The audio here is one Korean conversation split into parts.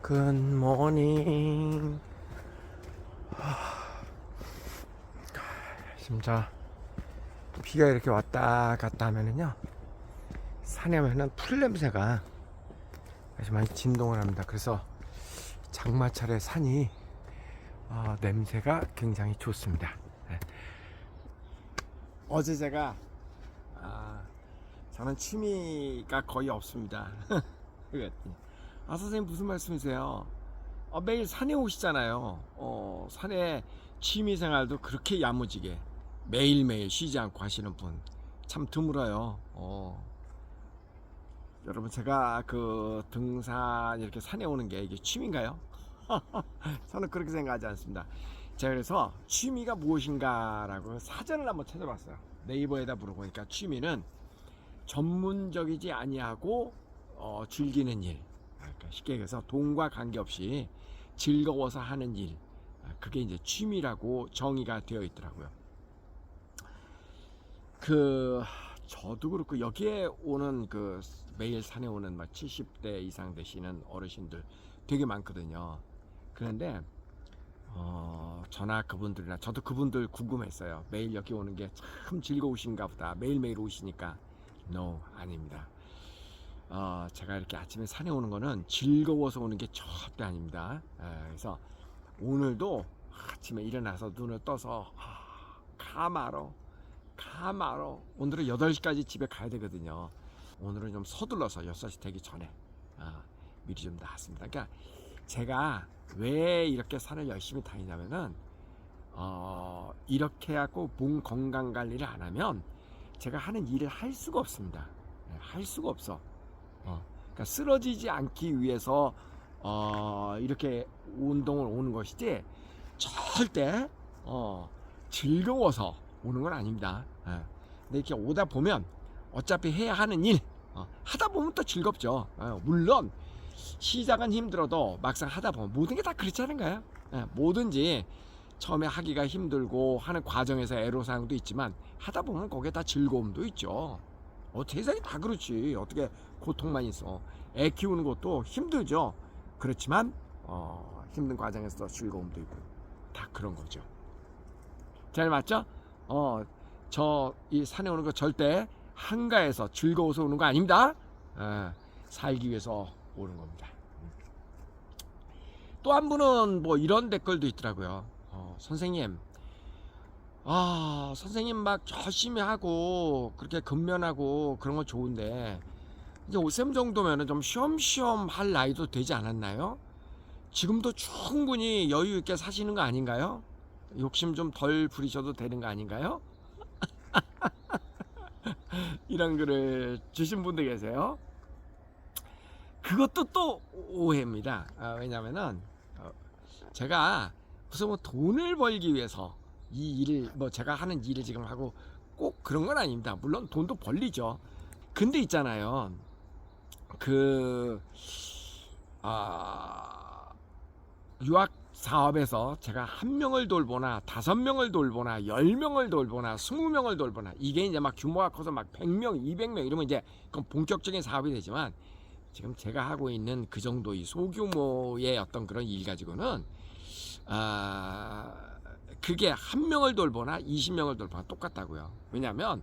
굿모닝. 진짜 비가 이렇게 왔다 갔다 하면은요, 산에 오면은 풀 냄새가 아주 많이 진동을 합니다. 그래서 장마철에 산이 냄새가 굉장히 좋습니다. 네. 어제 제가 저는 취미가 거의 없습니다. 선생님 무슨 말씀이세요? 매일 산에 오시잖아요. 산에 취미생활도 그렇게 야무지게 매일매일 쉬지 않고 하시는 분 참 드물어요. 여러분, 제가 그 등산 이렇게 산에 오는 게 이게 취미인가요? 저는 그렇게 생각하지 않습니다. 제가 그래서 취미가 무엇인가라고 사전을 한번 찾아봤어요. 네이버에다 물어보니까 취미는 전문적이지 아니하고 즐기는 일, 그러니까 쉽게 얘기해서 돈과 관계없이 즐거워서 하는 일, 그게 이제 취미라고 정의가 되어 있더라고요. 저도 그렇고 여기에 오는 매일 산에 오는 막 70대 이상 되시는 어르신들 되게 많거든요. 그런데 저나 그분들이나 저도 그분들 궁금했어요. 매일 여기 오는 게 참 즐거우신가 보다. 매일매일 오시니까. No, 아닙니다. 제가 이렇게 아침에 산에 오는 거는 즐거워서 오는 게 절대 아닙니다. 그래서 오늘도 아침에 일어나서 눈을 떠서 가마로 오늘은 8시까지 집에 가야 되거든요. 오늘은 좀 서둘러서 6시 되기 전에 미리 좀 나왔습니다. 그러니까 제가 왜 이렇게 산을 열심히 다니냐면은 이렇게 하고 몸 건강 관리를 안 하면 제가 하는 일을 할 수가 없습니다. 할 수가 없어. 그러니까 쓰러지지 않기 위해서 이렇게 운동을 오는 것이지 절대 즐거워서 오는 건 아닙니다. 근데 이렇게 오다 보면 어차피 해야 하는 일 하다 보면 또 즐겁죠. 물론 시작은 힘들어도 막상 하다 보면 모든 게 다 그렇지 않은가요? 뭐든지 처음에 하기가 힘들고 하는 과정에서 애로사항도 있지만 하다 보면 거기에 다 즐거움도 있죠. 세상이 다 그렇지. 어떻게 고통만 있어. 애 키우는 것도 힘들죠. 그렇지만 힘든 과정에서 즐거움도 있고 다 그런 거죠. 잘 맞죠? 저 이 산에 오는 거 절대 한가해서 즐거워서 오는 거 아닙니다. 살기 위해서 오는 겁니다. 또 한 분은 뭐 이런 댓글도 있더라고요. 선생님, 선생님 막 열심히 하고 그렇게 근면하고 그런 건 좋은데 이제 오쌤 정도면은 좀 쉬엄쉬엄 할 나이도 되지 않았나요? 지금도 충분히 여유 있게 사시는 거 아닌가요? 욕심 좀 덜 부리셔도 되는 거 아닌가요? 이런 글을 주신 분도 계세요. 그것도 또 오해입니다. 왜냐면은 제가 무슨 뭐 돈을 벌기 위해서 이 일을 제가 하는 일을 지금 하고 꼭 그런 건 아닙니다. 물론 돈도 벌리죠. 근데 있잖아요. 유학 사업에서 제가 1명을 돌보나 5명을 돌보나 10명을 돌보나 20명을 돌보나 이게 이제 막 규모가 커서 막 100명, 200명 이러면 이제 그건 본격적인 사업이 되지만 지금 제가 하고 있는 그 정도의 소규모의 어떤 그런 일 가지고는 그게 1명을 돌보나 20명을 돌보나 똑같다고요. 왜냐하면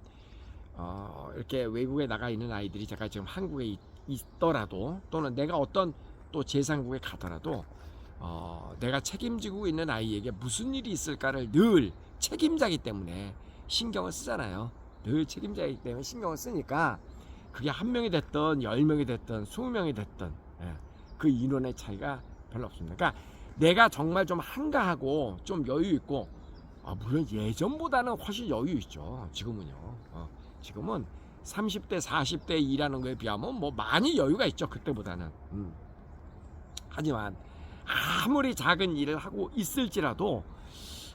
이렇게 외국에 나가 있는 아이들이 제가 지금 한국에 있더라도 또는 내가 어떤 또 제3국에 가더라도 내가 책임지고 있는 아이에게 무슨 일이 있을까를 늘 책임자이기 때문에 신경을 쓰잖아요. 늘 책임자이기 때문에 신경을 쓰니까 그게 1명이 됐든 10명이 됐든 20명이 됐든 그 인원의 차이가 별로 없습니다. 그러니까 내가 정말 좀 한가하고 좀 여유 있고 물론 예전보다는 훨씬 여유 있죠. 지금은요. 지금은 30대 40대 일하는 거에 비하면 뭐 많이 여유가 있죠. 그때보다는. 하지만 아무리 작은 일을 하고 있을지라도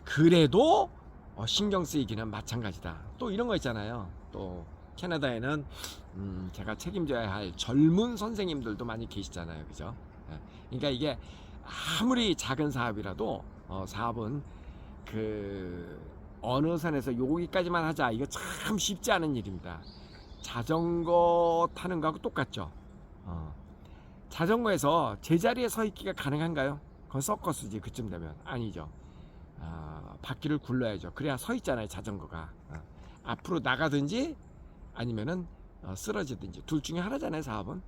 그래도 신경 쓰이기는 마찬가지다. 또 이런 거 있잖아요. 또 캐나다에는 제가 책임져야 할 젊은 선생님들도 많이 계시잖아요. 그죠? 그러니까 이게 아무리 작은 사업이라도 사업은 어느 선에서 여기까지만 하자 이거 참 쉽지 않은 일입니다. 자전거 타는 거하고 똑같죠. 자전거에서 제자리에 서 있기가 가능한가요? 그건 서커스지. 그쯤 되면 아니죠. 바퀴를 굴러야죠. 그래야 서 있잖아요, 자전거가. 앞으로 나가든지 아니면은 쓰러지든지 둘 중에 하나잖아요, 사업은.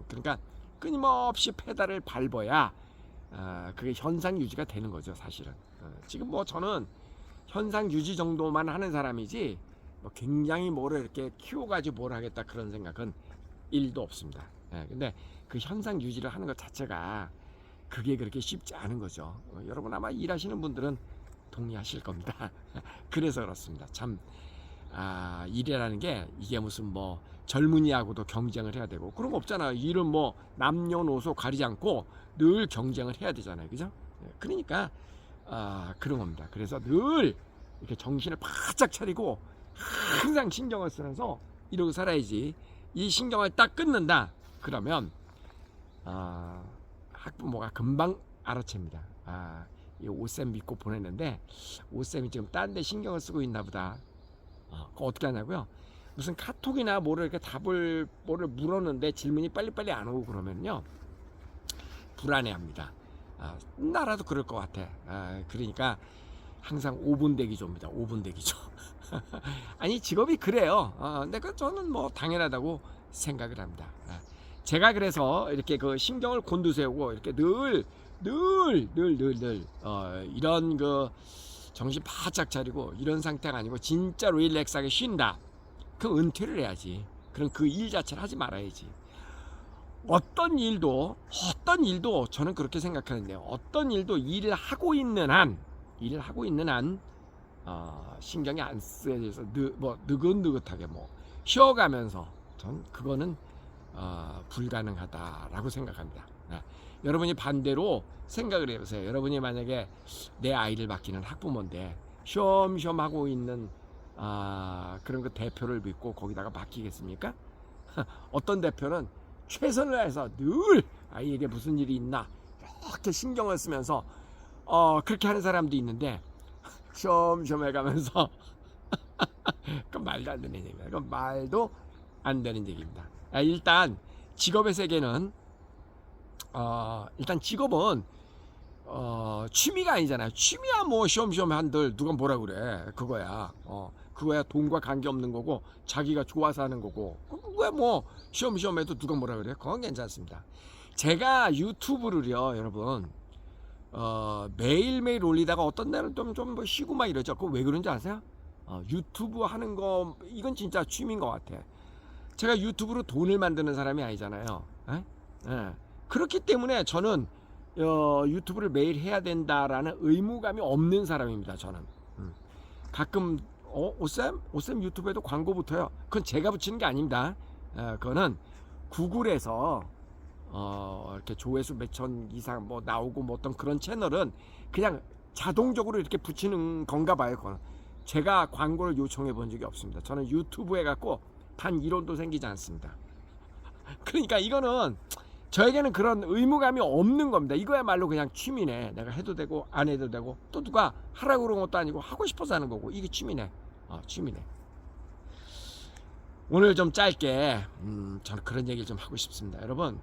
그러니까 끊임없이 페달을 밟아야 그게 현상 유지가 되는 거죠, 사실은. 지금 뭐 저는 현상 유지 정도만 하는 사람이지 뭐 굉장히 뭐를 이렇게 키워가지고 뭘 하겠다 그런 생각은 1도 없습니다. 근데 그 현상 유지를 하는 것 자체가 그게 그렇게 쉽지 않은 거죠. 여러분 아마 일하시는 분들은 동의하실 겁니다. 그래서 그렇습니다. 참 일이라는 게 이게 무슨 뭐 젊은이하고도 경쟁을 해야 되고 그런 거 없잖아요. 일은 뭐 남녀노소 가리지 않고 늘 경쟁을 해야 되잖아요. 그죠? 그러니까 그런 겁니다. 그래서 늘 이렇게 정신을 바짝 차리고 항상 신경을 쓰면서 이러고 살아야지. 이 신경을 딱 끊는다 그러면 학부모가 금방 알아챕니다. 이 오쌤 믿고 보냈는데 오쌤이 지금 딴 데 신경을 쓰고 있나 보다. 그거 어떻게 하냐고요? 무슨 카톡이나 뭐를 이렇게 뭐를 물었는데 질문이 빨리빨리 안 오고 그러면요 불안해합니다. 나라도 그럴 것 같아. 그러니까 항상 5분 대기조입니다. 5분 대기조. 아니 직업이 그래요. 근데 저는 뭐 당연하다고 생각을 합니다. 제가 그래서 이렇게 그 신경을 곤두세우고 이렇게 늘 이런 그 정신 바짝 차리고 이런 상태가 아니고 진짜 릴렉스하게 쉰다. 그럼 은퇴를 해야지. 그럼 그 일 자체를 하지 말아야지. 어떤 일도 저는 그렇게 생각하는데요. 어떤 일도 일을 하고 있는 한 신경이 안 쓰여져서 느긋느긋하게 뭐 쉬어가면서 전 그거는 불가능하다라고 생각합니다. 여러분이 반대로 생각을 해보세요. 여러분이 만약에 내 아이를 맡기는 학부모인데 쉬엄쉬엄 하고 있는 그런 그 대표를 믿고 거기다가 맡기겠습니까? 어떤 대표는 최선을 다해서 늘 아이에게 무슨 일이 있나 이렇게 신경을 쓰면서 그렇게 하는 사람도 있는데 쉬엄쉬엄 해가면서 그건 말도 안 되는 얘기입니다. 그건 말도 안 되는 얘기입니다. 일단 직업의 세계는 일단 직업은 취미가 아니잖아요. 취미야 뭐 쉬엄쉬엄 한들 누가 뭐라 그래. 그거야 돈과 관계없는 거고 자기가 좋아서 하는 거고 그거야 뭐 쉬엄쉬엄 해도 누가 뭐라 그래. 그건 괜찮습니다. 제가 유튜브를요 여러분 매일매일 올리다가 어떤 날은 좀 뭐 쉬고 막 이러죠. 그거 왜 그런지 아세요? 유튜브 하는 거 이건 진짜 취미인 것 같아. 제가 유튜브로 돈을 만드는 사람이 아니잖아요. 그렇기 때문에 저는 유튜브를 매일 해야 된다라는 의무감이 없는 사람입니다. 저는 가끔 오쌤 유튜브에도 광고 붙어요. 그건 제가 붙이는 게 아닙니다. 그거는 구글에서 이렇게 조회수 몇천 이상 뭐 나오고 뭐 어떤 그런 채널은 그냥 자동적으로 이렇게 붙이는 건가 봐요. 그거는 제가 광고를 요청해 본 적이 없습니다. 저는 유튜브에 갖고 단 1원도 생기지 않습니다. 그러니까 이거는 저에게는 그런 의무감이 없는 겁니다. 이거야말로 그냥 취미네. 내가 해도 되고 안 해도 되고 또 누가 하라고 그런 것도 아니고 하고 싶어서 하는 거고 이게 취미네. 취미네. 오늘 좀 짧게 저는 그런 얘기를 좀 하고 싶습니다. 여러분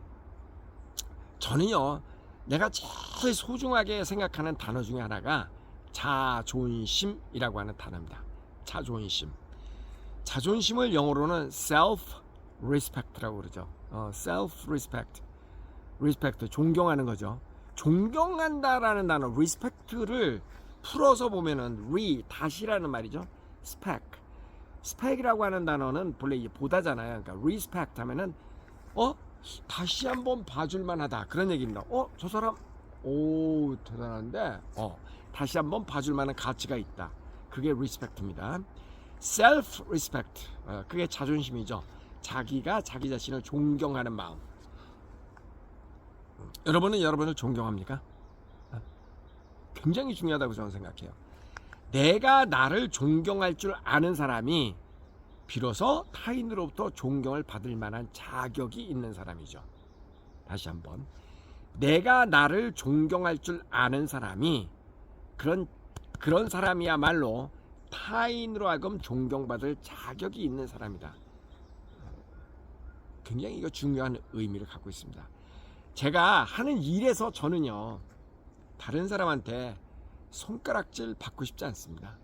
저는요 내가 제일 소중하게 생각하는 단어 중에 하나가 자존심이라고 하는 단어입니다. 자존심을 영어로는 self-respect라고 그러죠. self-respect, 존경하는 거죠. 존경한다라는 단어, respect를 풀어서 보면은 다시라는 말이죠. spec이라고 하는 단어는 본래 이제 보다잖아요. 그러니까 respect 하면은 다시 한번 봐줄만하다 그런 얘기입니다. 저 사람 대단한데 다시 한번 봐줄만한 가치가 있다. 그게 respect입니다. self-respect 그게 자존심이죠. 자기가 자기 자신을 존경하는 마음. 여러분은 여러분을 존경합니까? 굉장히 중요하다고 저는 생각해요. 내가 나를 존경할 줄 아는 사람이 비로소 타인으로부터 존경을 받을 만한 자격이 있는 사람이죠. 다시 한번 내가 나를 존경할 줄 아는 사람이 그런 사람이야말로 타인으로 하여금 존경받을 자격이 있는 사람이다. 굉장히 이거 중요한 의미를 갖고 있습니다. 제가 하는 일에서 저는요, 다른 사람한테 손가락질 받고 싶지 않습니다.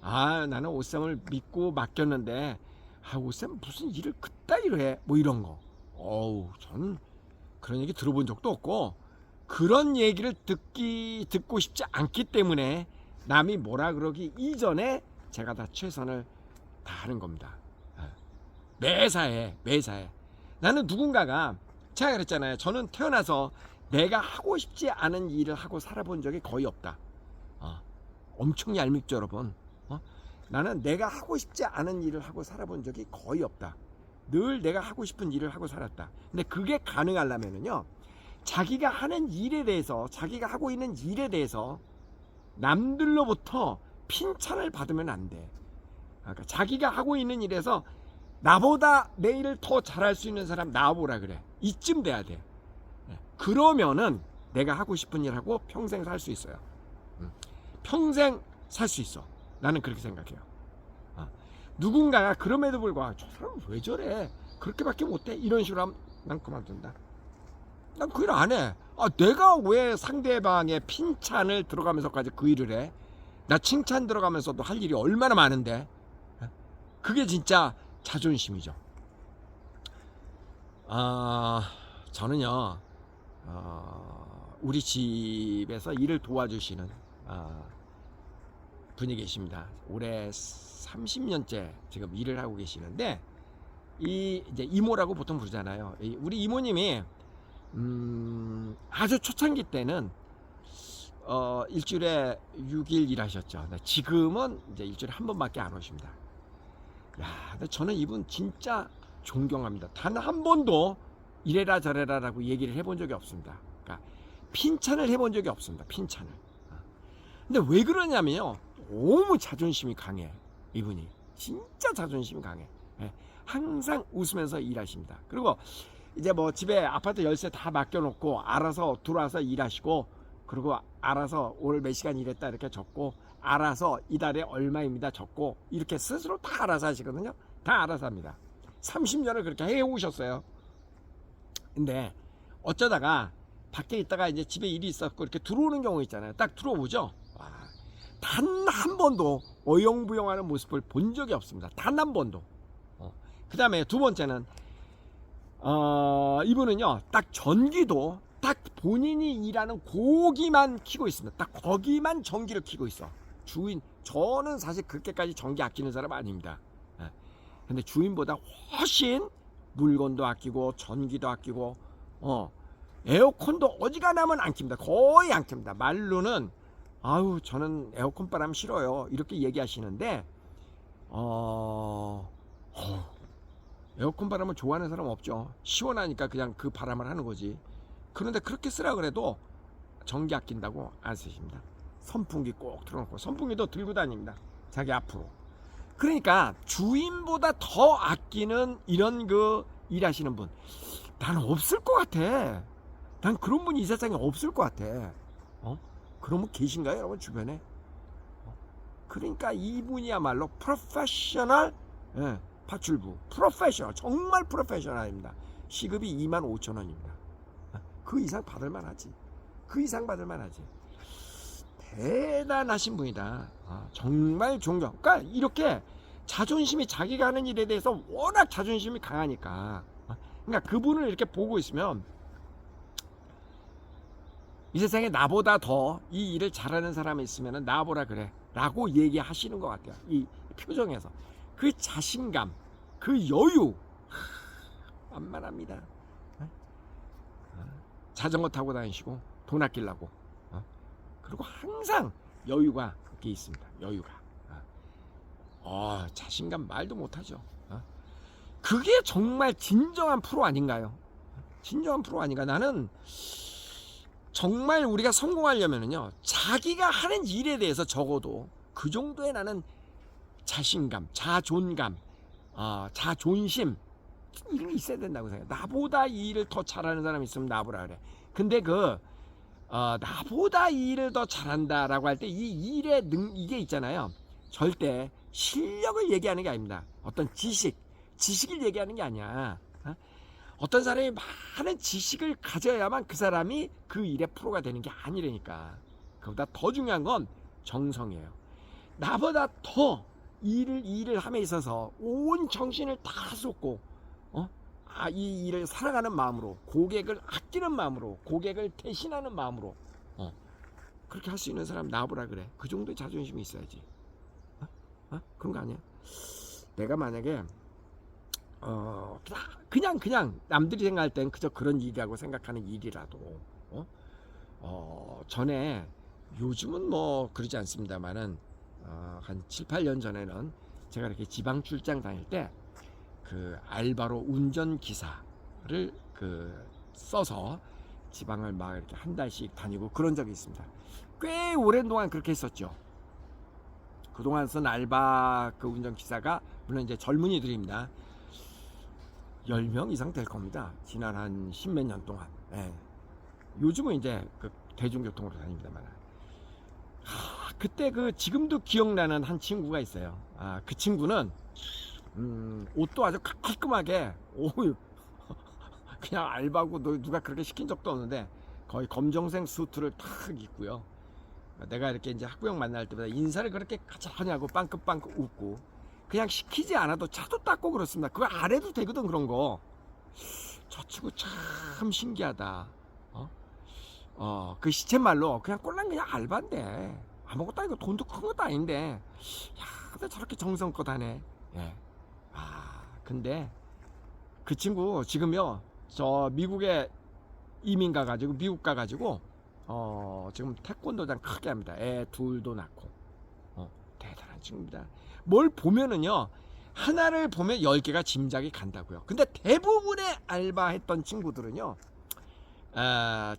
아, 나는 오쌤을 믿고 맡겼는데, 아, 오쌤 무슨 일을 그따위로 해? 뭐 이런 거. 어우, 저는 그런 얘기 들어본 적도 없고, 그런 얘기를 듣고 싶지 않기 때문에 남이 뭐라 그러기 이전에 제가 다 최선을 다하는 겁니다. 매사에. 나는 누군가가, 제가 그랬잖아요. 저는 태어나서 내가 하고 싶지 않은 일을 하고 살아본 적이 거의 없다. 엄청 얄밉죠, 여러분. 나는 내가 하고 싶지 않은 일을 하고 살아본 적이 거의 없다. 늘 내가 하고 싶은 일을 하고 살았다. 근데 그게 가능하려면요, 자기가 하는 일에 대해서, 자기가 하고 있는 일에 대해서 남들로부터 핀찬을 받으면 안 돼. 그러니까 자기가 하고 있는 일에서 나보다 내 일을 더 잘할 수 있는 사람 나와보라 그래. 이쯤 돼야 돼. 그러면은 내가 하고 싶은 일 하고 평생 살 수 있어요. 평생 살 수 있어. 나는 그렇게 생각해요. 누군가가 그럼에도 불구하고 저 사람 왜 저래? 그렇게밖에 못해? 이런 식으로 하면 난 그만둔다. 난 그 일 안 해. 내가 왜 상대방의 핀찬을 들어가면서까지 그 일을 해? 나 칭찬 들어가면서도 할 일이 얼마나 많은데. 그게 진짜 자존심이죠. 저는요, 우리 집에서 일을 도와주시는 분이 계십니다. 올해 30년째 지금 일을 하고 계시는데, 이제 이모라고 보통 부르잖아요. 우리 이모님이 아주 초창기 때는 일주일에 6일 일하셨죠. 지금은 이제 일주일에 한 번밖에 안 오십니다. 야, 근데 저는 이분 진짜 존경합니다. 단 한 번도 이래라 저래라라고 얘기를 해본 적이 없습니다. 그러니까 핀찬을 해본 적이 없습니다. 핀찬을. 근데 왜 그러냐면요, 너무 자존심이 강해. 이분이 진짜 자존심이 강해. 항상 웃으면서 일하십니다. 그리고 이제 뭐 집에 아파트 열쇠 다 맡겨놓고 알아서 들어와서 일하시고, 그리고 알아서 오늘 몇 시간 일했다 이렇게 적고, 알아서 이달에 얼마입니다 적고, 이렇게 스스로 다 알아서 하시거든요. 다 알아서 합니다. 30년을 그렇게 해오셨어요. 근데 어쩌다가 밖에 있다가 이제 집에 일이 있었고 이렇게 들어오는 경우 있잖아요. 딱 들어오죠. 단 한 번도 어영부영하는 모습을 본 적이 없습니다. 단 한 번도. 그 다음에 두 번째는 이분은요, 딱 전기도 딱 본인이 일하는 고기만 켜고 있습니다. 딱 거기만 전기를 켜고 있어. 저는 사실 그렇게까지 전기 아끼는 사람 아닙니다. 근데 주인보다 훨씬 물건도 아끼고 전기도 아끼고 에어컨도 어지간하면 안 켭니다. 거의 안 켭니다. 말로는 아유, 저는 에어컨 바람 싫어요 이렇게 얘기하시는데, 에어컨 바람을 좋아하는 사람 없죠. 시원하니까 그냥 그 바람을 하는 거지. 그런데 그렇게 쓰라 그래도 전기 아낀다고 안 쓰십니다. 선풍기 꼭 틀어놓고, 선풍기도 들고 다닙니다. 자기 앞으로. 그러니까 주인보다 더 아끼는 이런 그 일하시는 분, 난 없을 것 같아. 난 그런 분이 이 세상에 없을 것 같아. 그런 분 계신가요, 여러분 주변에? 그러니까 이분이야말로 프로페셔널 파출부. 프로페셔널, 정말 프로페셔널입니다. 시급이 25,000원입니다. 그 이상 받을 만하지. 그 이상 받을 만하지. 대단하신 분이다. 정말 존경. 그러니까 이렇게 자존심이, 자기가 하는 일에 대해서 워낙 자존심이 강하니까, 그러니까 그분을 이렇게 보고 있으면 이 세상에 나보다 더 이 일을 잘하는 사람이 있으면 나와보라 그래 라고 얘기하시는 것 같아요. 이 표정에서 그 자신감, 그 여유, 만만합니다. 자전거 타고 다니시고 돈 아끼려고, 그리고 항상 여유가 그게 있습니다. 여유가. 자신감 말도 못하죠. 그게 정말 진정한 프로 아닌가요? 진정한 프로 아닌가? 나는 정말 우리가 성공하려면요, 자기가 하는 일에 대해서 적어도 그 정도의 나는 자신감, 자존감, 자존심, 이런 게 있어야 된다고 생각해. 나보다 이 일을 더 잘하는 사람이 있으면 나보라 그래. 근데 나보다 이 일을 더 잘한다라고 할 때 이 일의 이게 있잖아요. 절대 실력을 얘기하는 게 아닙니다. 어떤 지식을 얘기하는 게 아니야. 어떤 사람이 많은 지식을 가져야만 그 사람이 그 일의 프로가 되는 게 아니라니까. 그보다 더 중요한 건 정성이에요. 나보다 더 이 일을 함에 있어서 온 정신을 다 쏟고 이 일을 사랑하는 마음으로, 고객을 아끼는 마음으로, 고객을 대신하는 마음으로 그렇게 할 수 있는 사람 나보라 그래. 그 정도의 자존심이 있어야지. 그런 거 아니야? 내가 만약에 그냥 남들이 생각할 땐 그저 그런 일이라고 생각하는 일이라도 전에, 요즘은 뭐 그러지 않습니다만은 한 7, 8년 전에는 제가 이렇게 지방 출장 다닐 때 그 알바로 운전기사를 써서 지방을 막 이렇게 한 달씩 다니고 그런 적이 있습니다. 꽤 오랜 동안 그렇게 했었죠. 그동안 쓴 알바 그 운전기사가 물론 이제 젊은이들입니다. 10명 이상 될 겁니다. 지난 한 10몇 년 동안. 요즘은 이제 그 대중교통으로 다닙니다만. 그때 지금도 기억나는 한 친구가 있어요. 그 친구는 옷도 아주 깔끔하게 그냥 알바고 누가 그렇게 시킨 적도 없는데 거의 검정색 수트를 탁 입고요. 내가 이렇게 이제 학부형 만날 때마다 인사를 그렇게 가자하냐고 빵긋빵긋 웃고, 그냥 시키지 않아도 차도 닦고 그렇습니다. 그거 안 해도 되거든 그런 거. 저 친구 참 신기하다. 그 시쳇말로 그냥 꼴랑 그냥 알바인데 아무것도 아니고 돈도 큰 것도 아닌데 근데 저렇게 정성껏 하네. 근데 그 친구 지금요 저 미국에 이민 가가지고 미국 가가지고 지금 태권도장 크게 합니다. 애 둘도 낳고 대단한 친구입니다. 뭘 보면은요 하나를 보면 10개가 짐작이 간다고요. 근데 대부분의 알바했던 친구들은요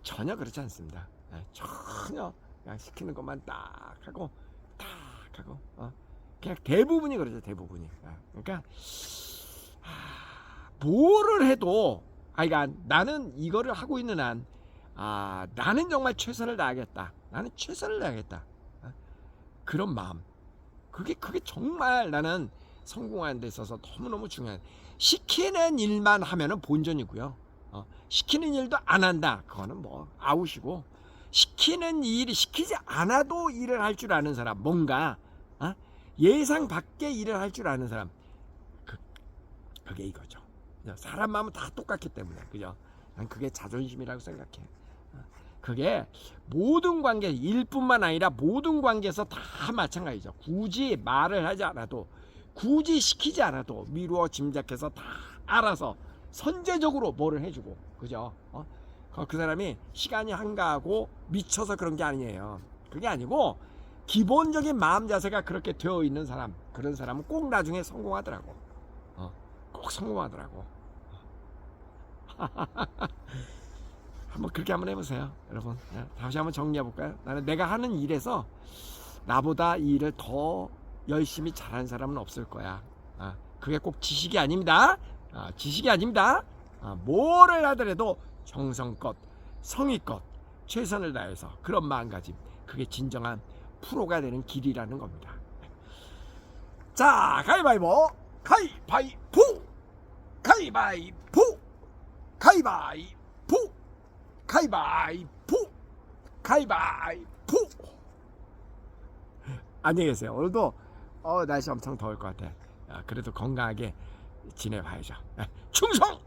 전혀 그렇지 않습니다. 전혀 그냥 시키는 것만 딱 하고 그냥 대부분이 그러죠. 대부분이. 그러니까 뭐를 해도 그러니까 나는 이거를 하고 있는 한 나는 정말 최선을 다하겠다. 나는 최선을 다하겠다. 그런 마음. 그게 정말 나는 성공하는 데 있어서 너무너무 중요한. 시키는 일만 하면은 본전이고요. 시키는 일도 안 한다. 그거는 뭐 아웃이고, 시키는 일이 시키지 않아도 일을 할 줄 아는 사람, 뭔가 예상 밖의 일을 할 줄 아는 사람, 그게 이거죠. 사람 마음은 다 똑같기 때문에, 그죠? 난 그게 자존심이라고 생각해. 그게 모든 관계, 일뿐만 아니라 모든 관계에서 다 마찬가지죠. 굳이 말을 하지 않아도, 굳이 시키지 않아도 미루어 짐작해서 다 알아서 선제적으로 뭐를 해주고, 그죠? 그 사람이 시간이 한가하고 미쳐서 그런 게 아니에요. 그게 아니고 기본적인 마음 자세가 그렇게 되어 있는 사람, 그런 사람은 꼭 나중에 성공하더라고. 꼭 성공하더라고. 한번 그렇게 한번 해보세요, 여러분. 다시 한번 정리해 볼까요? 나는 내가 하는 일에서 나보다 이 일을 더 열심히 잘하는 사람은 없을 거야. 그게 꼭 지식이 아닙니다. 지식이 아닙니다. 뭐를 하더라도 정성껏, 성의껏, 최선을 다해서 그런 마음가짐, 그게 진정한 프로가 되는 길이라는 겁니다. 자, 가위바위보, 가위바위보, 가위바위보, 가위바위보, 가위바위보, 가위바위보. 안녕히 계세요. 오늘도 날씨 엄청 더울 것 같아. 그래도 건강하게 지내봐야죠. 충성!